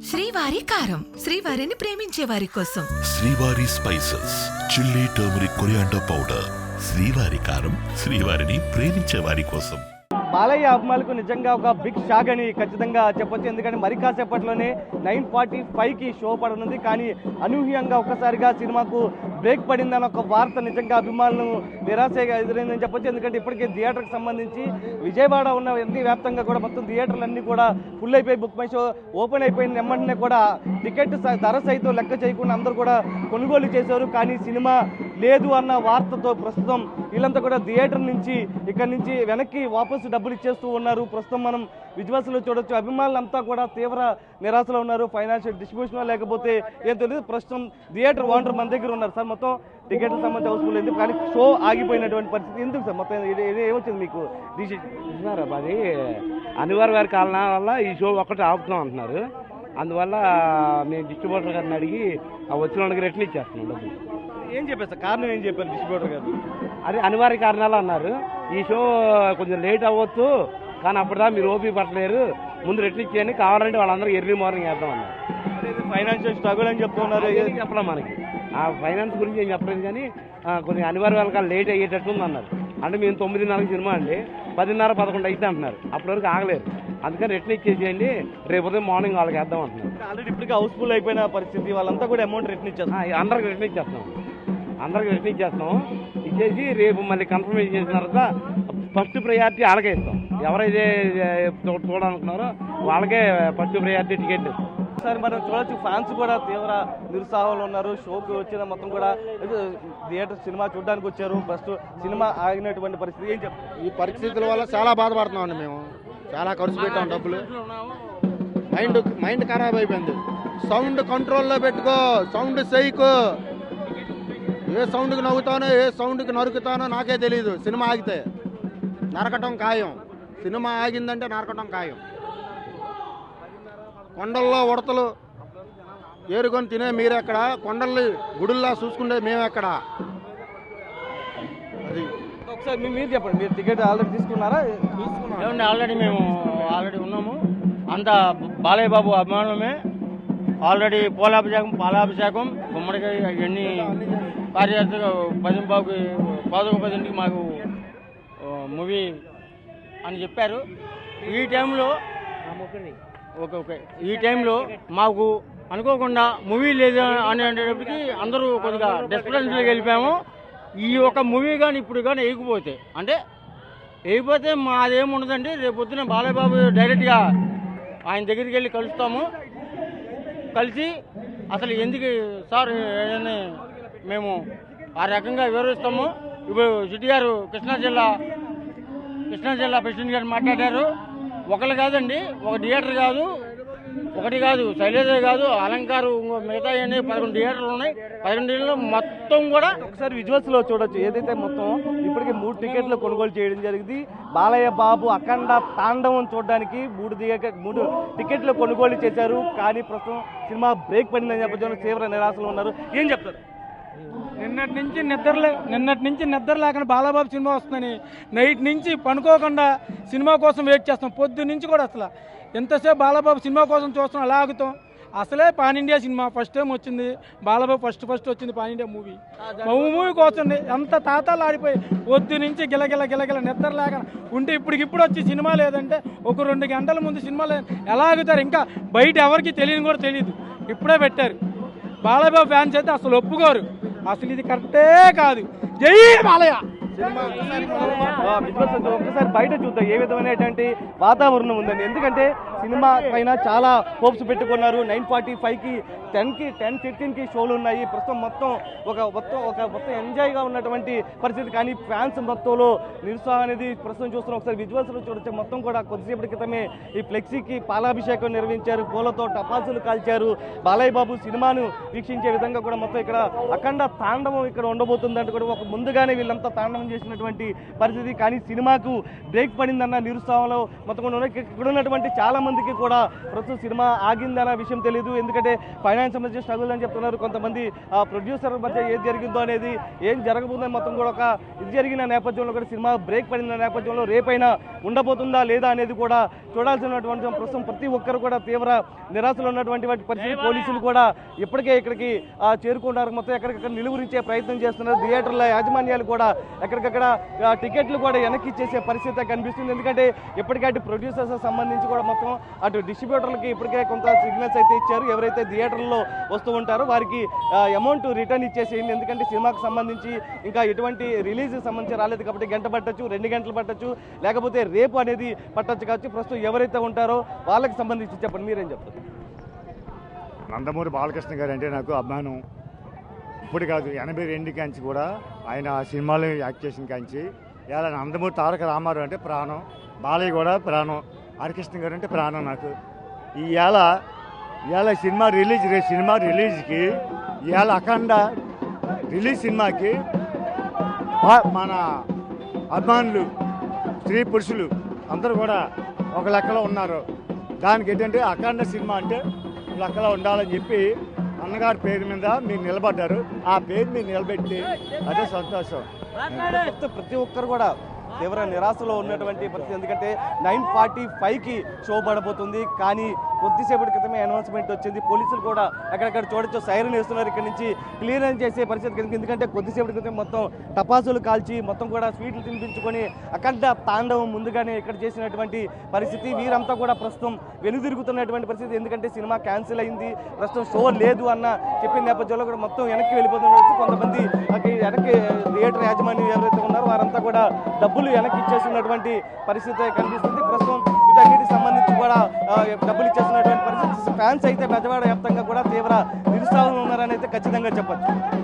శ్రీవారి కారం, శ్రీవారిని ప్రేమించే వారి కోసం. శ్రీవారి spices, chilli, turmeric, coriander powder. శ్రీవారి కారం, శ్రీవారిని ప్రేమించే వారి కోసం. బాలయ్య అభిమానులకు నిజంగా ఒక బిగ్ షాక్ అని ఖచ్చితంగా చెప్పొచ్చు. ఎందుకంటే మరి కాసేపట్లోనే 9:45కి షో పడనుంది. కానీ అనూహ్యంగా ఒక్కసారిగా సినిమాకు బ్రేక్ పడిందని ఒక వార్త నిజంగా అభిమానులు నిరాశగా ఎదురైందని చెప్పొచ్చు. ఎందుకంటే ఇప్పటికే థియేటర్కి సంబంధించి విజయవాడ ఉన్న ఎన్ని వ్యాప్తంగా కూడా మొత్తం థియేటర్లన్నీ కూడా ఫుల్ అయిపోయి, బుక్ మై షో ఓపెన్ అయిపోయిన వెంటనే కూడా టికెట్ ధర సైతం లెక్క చేయకుండా అందరూ కూడా కొనుగోలు చేశారు. కానీ సినిమా లేదు అన్న వార్తతో ప్రస్తుతం వీళ్ళంతా కూడా థియేటర్ నుంచి ఇక్కడి నుంచి వెనక్కి వాపసు డబ్బులు ఇచ్చేస్తూ ఉన్నారు. ప్రస్తుతం మనం విజువల్స్లో చూడొచ్చు. అభిమానులంతా కూడా తీవ్ర నిరాశలో ఉన్నారు. ఫైనాన్షియల్ డిస్ట్రిబ్యూషన్ లేకపోతే ఏం తెలియదు. ప్రస్తుతం థియేటర్ ఓనర్ మన దగ్గర ఉన్నారు. సార్, మొత్తం టికెట్లకు సంబంధించి హౌస్ఫుల్ అయింది, కానీ షో ఆగిపోయినటువంటి పరిస్థితి ఎందుకు సార్? మొత్తం ఏమొచ్చింది మీకు డిసిషన్? అది అనివార్య కారణాల వల్ల ఈ షో ఒక్కటి ఆపుతున్నాం అంటున్నారు. అందువల్ల మేము డిస్ట్రిబ్యూటర్ గారిని అడిగి వచ్చిన వాళ్ళకి రిటర్న్ ఇచ్చేస్తున్నాం డబ్బులు. ఏం చెప్పారు సార్? కారణం ఏం చెప్పారు డిస్ట్రిబ్యూటర్ గారు? అది అనివార్య కారణాలు అన్నారు. ఈ షో కొంచెం లేట్ అవ్వచ్చు, కానీ అప్పుడుదా మీరు ఓపీ పట్టలేరు, ముందు రిటర్న్ ఇచ్చేయండి, కావాలంటే వాళ్ళందరూ ఎర్లీ మార్నింగ్ వేద్దాం అన్నారు. ఫైనాన్షియల్ స్ట్రగుల్ అని చెప్తున్నారు. చెప్పడం మనకి ఆ ఫైనాన్స్ గురించి ఏం చెప్పలేదు, కానీ కొన్ని అనివార్య వాళ్ళకి లేట్ అయ్యేటట్టు ఉంది అన్నారు. అంటే మేము 9:30 సినిమా అండి, 10:30, 11 అయితే అంటున్నారు. అప్పటి వరకు ఆగలేరు, అందుకని రిటర్న్ ఇచ్చేసేయండి, రేపు ఉదయం మార్నింగ్ వాళ్ళకి వేద్దాం అంటున్నారు. ఆల్రెడీ ఇప్పటికీ హౌస్ఫుల్ అయిపోయిన పరిస్థితి, వాళ్ళంతా కూడా అమౌంట్ రిటర్న్ ఇచ్చేస్తారు. అందరికి రిటర్న్ ఇచ్చేస్తాం, ఇచ్చేసి రేపు మళ్ళీ కన్ఫర్మేషన్ చేసిన తర్వాత ఫస్ట్ ప్రయారిటీ వాళ్ళకే ఇస్తాం. ఎవరైతే చూడాలనుకున్నారో వాళ్ళకే ఫస్ట్ ప్రయారిటీ టికెట్. సార్, మనం చూడొచ్చు ఫ్యాన్స్ కూడా తీవ్ర నిరుత్సాహంలో ఉన్నారు. షోకి వచ్చిన మొత్తం కూడా థియేటర్ సినిమా చూడడానికి వచ్చారు. ఫస్ట్ సినిమా ఆగినటువంటి పరిస్థితి ఏం చెప్తారు? ఈ పరిస్థితుల వల్ల చాలా బాధపడుతున్నామండి. మేము చాలా ఖర్చు పెట్టాం డబ్బులు. మైండ్ ఖరాబ్ అయిపోయింది. సౌండ్ కంట్రోల్లో పెట్టుకో, సౌండ్ చేయకు. ఏ సౌండ్కి నవ్వుతానో ఏ సౌండ్కి నరుకుతానో నాకే తెలియదు. సినిమా ఆగితే నరకటం ఖాయం. సినిమా ఆగిందంటే నరకటం ఖాయం. కొండల్లో ఉడతలు ఏరుకొని తినే మీరెక్కడ, కొండల్ని గుడుల్లా చూసుకుంటే మేమెక్కడ? అది ఒకసారి మీరు చెప్పండి, మీరు టికెట్ ఆల్రెడీ తీసుకున్నారా? ఏమండి, ఆల్రెడీ ఉన్నాము. అంతా బాలయ్య బాబు అభిమానమే. ఆల్రెడీ పాలాభిషేకం, గుమ్మడికాయ ఇవన్నీ కార్యార్థిగా 10:10కి మాకు మూవీ అని చెప్పారు. ఈ టైంలో ఈ టైంలో మాకు అనుకోకుండా మూవీ లేదు అని అనేటప్పటికి అందరూ కొద్దిగా డెస్పరెన్స్లోకి వెళ్ళిపోయాము. ఈ ఒక మూవీ కానీ ఇప్పుడు కానీ వేయకపోతే మాదేముండదండి. రేపు పొద్దున బాలయ్య బాబు డైరెక్ట్గా ఆయన దగ్గరికి వెళ్ళి కలుస్తాము. కలిసి అసలు ఎందుకు సార్ ఏదైనా మేము ఆ రకంగా వివరిస్తాము. ఇప్పుడు సిటీ గారు కృష్ణా జిల్లా ప్రెసిడెంట్ గారు మాట్లాడారు. ఒకరు కాదండి, ఒక థియేటర్ కాదు, ఒకటి కాదు, శైలేజ కాదు, అలంకారు, మిగతా 11 థియేటర్లు ఉన్నాయి. 11 థియేటర్లు మొత్తం కూడా ఒకసారి విజువల్స్ లో చూడొచ్చు. ఏదైతే మొత్తం ఇప్పటికే 3 టికెట్లు కొనుగోలు చేయడం జరిగింది. బాలయ్య బాబు అఖండ తాండవం చూడడానికి 3 టికెట్లు కొనుగోలు చేశారు. కానీ ప్రస్తుతం సినిమా బ్రేక్ పడిందని చెప్పడం తీవ్ర నిరాశలో ఉన్నారు. ఏం చెప్తారు? నిన్నటి నుంచి నిద్ర లేకుండా బాలబాబు సినిమా వస్తుందని నైట్ నుంచి పనుకోకుండా సినిమా కోసం వెయిట్ చేస్తాం. పొద్దు నుంచి కూడా అసలు ఎంతసేపు బాలబాబు సినిమా కోసం చూస్తాం, అలా ఆగుతాం. అసలే pan India cinema first time వచ్చింది. బాలబాబు ఫస్ట్ వచ్చింది పాన్ ఇండియా మూవీ కోసం ఎంత తాతాలు ఆడిపోయి పొద్దు నుంచి గిలగిల నిద్ర లేక ఉంటే ఇప్పుడు వచ్చి సినిమా లేదంటే ఒక 2 గంటల ముందు సినిమా లేదు. ఎలా ఆగుతారు? ఇంకా బయట ఎవరికి తెలియని కూడా తెలియదు. ఇప్పుడే పెట్టారు. బాలబాబు ఫ్యాన్స్ అయితే అసలు ఒప్పుకోరు. అసలు ఇది కరెక్టే కాదు. జై బాలయ్య. ఒక్కసారి బయట చూద్దాం ఏ విధమైనటువంటి వాతావరణం ఉందండి. ఎందుకంటే సినిమా పైన చాలా హోప్స్ పెట్టుకున్నారు. 9:45కి 10:15కి షోలు ఉన్నాయి. ప్రస్తుతం మొత్తం ఎంజాయ్గా ఉన్నటువంటి పరిస్థితి. కానీ ఫ్యాన్స్ మొత్తంలో నిరుత్సాహం అనేది ప్రస్తుతం చూస్తున్నాం. ఒకసారి విజువల్స్లో చూడొచ్చు. మొత్తం కూడా కొద్దిసేపటి క్రితమే ఈ ఫ్లెక్సీకి పాలాభిషేకం నిర్వహించారు, పూలతో టపాసులు కాల్చారు. బాలయ్య బాబు సినిమాను వీక్షించే విధంగా కూడా మొత్తం ఇక్కడ అఖండ తాండవం ఇక్కడ ఉండబోతుందంటే కూడా ముందుగానే వీళ్ళంతా తాండవం చేసినటువంటి పరిస్థితి. కానీ సినిమాకు బ్రేక్ పడిందన్న నిరుత్సాహంలో మొత్తం ఇక్కడ ఉన్నటువంటి చాలా మందికి కూడా ప్రస్తుతం సినిమా ఆగిందన్న విషయం తెలియదు. ఎందుకంటే ఫైనాన్స్ మధ్య స్ట్రగుల్ అని చెప్తున్నారు. కొంతమంది ప్రొడ్యూసర్ మధ్య ఏం జరిగిందో అనేది, ఏం జరగబోతుందని మొత్తం కూడా ఒక ఇది జరిగిన నేపథ్యంలో కూడా సినిమా బ్రేక్ పడిన నేపథ్యంలో రేపైనా ఉండబోతుందా లేదా అనేది కూడా చూడాల్సినటువంటి ప్రస్తుతం ప్రతి ఒక్కరు కూడా తీవ్ర నిరాశలో ఉన్నటువంటి పరిస్థితి. పోలీసులు కూడా ఇప్పటికే ఇక్కడికి చేరుకుంటారు. మొత్తం ఎక్కడికక్కడ నిలువరించే ప్రయత్నం చేస్తున్నారు. థియేటర్ల యాజమాన్యాలు కూడా ఎక్కడికక్కడ టికెట్లు కూడా వెనక్కి ఇచ్చేసే పరిస్థితి కనిపిస్తుంది. ఎందుకంటే ఇప్పటికే అటు ప్రొడ్యూసర్స్ సంబంధించి కూడా మొత్తం అటు డిస్ట్రిబ్యూటర్లకి ఇప్పటికే కొంత సిగ్నల్స్ అయితే ఇచ్చారు. ఎవరైతే థియేటర్లో వస్తూ ఉంటారో వారికి అమౌంట్ రిటర్న్ ఇచ్చేసేయండి. ఎందుకంటే సినిమాకు సంబంధించి ఇంకా ఎటువంటి రిలీజ్కి సంబంధించి రాలేదు కాబట్టి గంట పట్టచ్చు, 2 గంటలు పట్టచ్చు, లేకపోతే రేపు అనేది పట్టచ్చు కావచ్చు. ప్రస్తుతం ఎవరైతే ఉంటారో వాళ్ళకి సంబంధించి చెప్పండి, మీరేం చెప్తారు? నందమూరి బాలకృష్ణ గారు అంటే నాకు అభిమానం. ఇప్పుడు కాదు, 82 కాంచి కూడా ఆయన సినిమాలు యాక్ట్ చేసిన కాంచి ఇలా నందమూరి తారక రామారావు అంటే ప్రాణం, బాలయ్య కూడా ప్రాణం, హరికృష్ణ గారు అంటే ప్రాణం నాకు. ఇవాళ సినిమా రిలీజ్కి ఇవాళ అఖండ రిలీజ్ సినిమాకి మన అభిమానులు, స్త్రీ పురుషులు అందరూ కూడా ఒక లెక్కలో ఉన్నారు. దానికి ఏంటంటే అఖండ సినిమా అంటే లెక్కలో ఉండాలని చెప్పి అన్నగారి పేరు మీద మీరు నిలబడ్డారు. ఆ పేరు మీరు నిలబెట్టి అదే సంతోషం. ప్రతి ఒక్కరు కూడా తీవ్ర నిరాశలో ఉన్నటువంటి పరిస్థితి. ఎందుకంటే 9:45కి షో పడబోతుంది. కానీ కొద్దిసేపటి క్రితమే అనౌన్స్మెంట్ వచ్చింది. పోలీసులు కూడా అక్కడక్కడ చూడొచ్చు సైరన్ వేస్తున్నారు. ఇక్కడ నుంచి క్లియరెన్స్ చేసే పరిస్థితి. ఎందుకంటే కొద్దిసేపటి క్రితం మొత్తం టపాసులు కాల్చి మొత్తం కూడా స్వీట్లు తినిపించుకొని అఖండ తాండవం ముందుగానే ఇక్కడ చేసినటువంటి పరిస్థితి. వీరంతా కూడా ప్రస్తుతం వెనుదిరుగుతున్నటువంటి పరిస్థితి. ఎందుకంటే సినిమా క్యాన్సిల్ అయింది, ప్రస్తుతం షో లేదు అన్న చెప్పిన నేపథ్యంలో కూడా మొత్తం వెనక్కి వెళ్ళిపోతున్న కొంతమంది వెనక్కి థియేటర్ యాజమాన్యం ఎవరైతే ఉన్నారో వారంతా కూడా డబ్బులు వెనక్కి ఇచ్చేస్తున్నటువంటి పరిస్థితి కనిపిస్తుంది. ప్రస్తుతం వీటన్నిటికి సంబంధించి కూడా డబ్బులు ఇచ్చేస్తున్నటువంటి పరిస్థితి. ఫ్యాన్స్ అయితే బెజవాడ వ్యాప్తంగా కూడా తీవ్ర నిరుత్సాహంలో ఉన్నారని అయితే ఖచ్చితంగా చెప్పచ్చు.